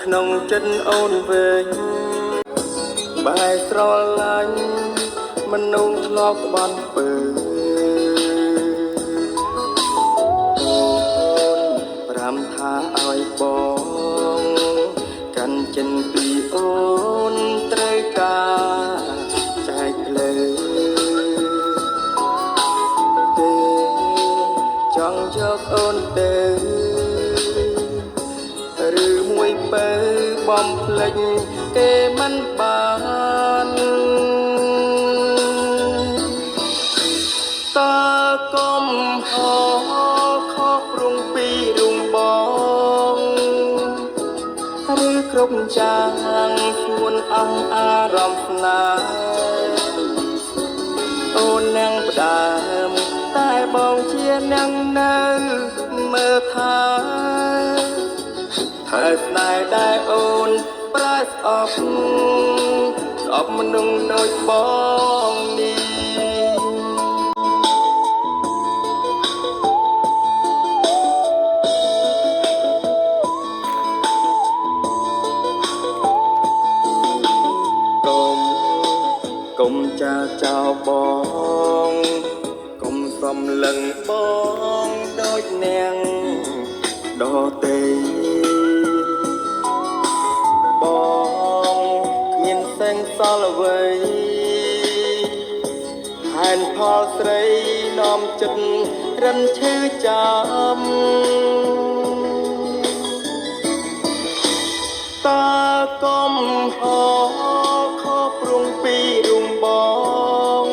ក្នុងចិត្តអូនវិញបែរស្រឡាញ់មនុស្សធ្លាប់ក្បត់ពើអូនប្រាំថាឲ្យបងកាន់ចិនពីអូនត្រូវការចែកភ្លើទេចង់យកអូនទៅឬមួយបើបំភ្លេចគេមិនបានតើកុំហោខុសព្រំពីរុំបងឬគ្រប់ចាងស្ងួនអស់អារម្មណ៍ស្នេហ៍អូននឹងផ្ដើមតែបងជានឹងនៅមើលថាហើយស្នេហ៍ដែលអូនប្រែស្អប់ស្អប់មនុស្សដូចបងនេះកុំចាចោលបងកុំសំលឹងបងដូចនាងដទៃបងគ្មានសេងសល់អ្វីហេតុផលស្រីនាំចិត្តរិនឈឺចាំតើកុំហោខុសព្រំពីរុំបង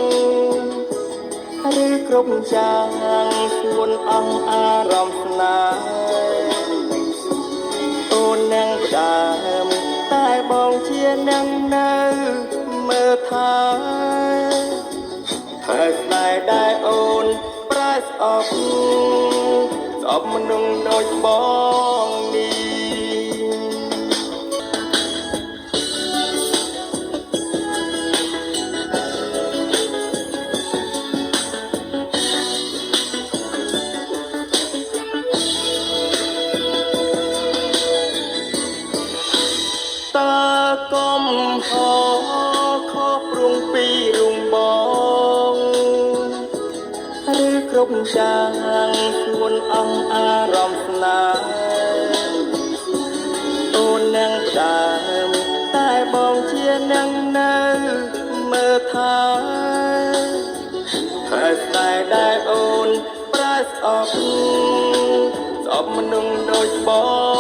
ឬគ្រប់ចាងស្ងួនអស់អារម្មណ៍ស្នេហ៍អូននឹងផ្ដើមតែបងជានឹងនៅមើលថាហើយស្នេហ៍ដែលអូនប្រែស្អប់ស្អប់មនុស្សដូចបងនេះតើកុំហោខុសព្រំពីរុំបងឬគ្រប់ចាងស្ងួនអស់អារម្មណ៍ស្នេហ៍អូននឹងផ្ដើមតែបងជានឹងនៅមើលថាហើយស្នេហ៍ដែលអូនប្រែស្អប់ស្អប់មនុស្សដូចបង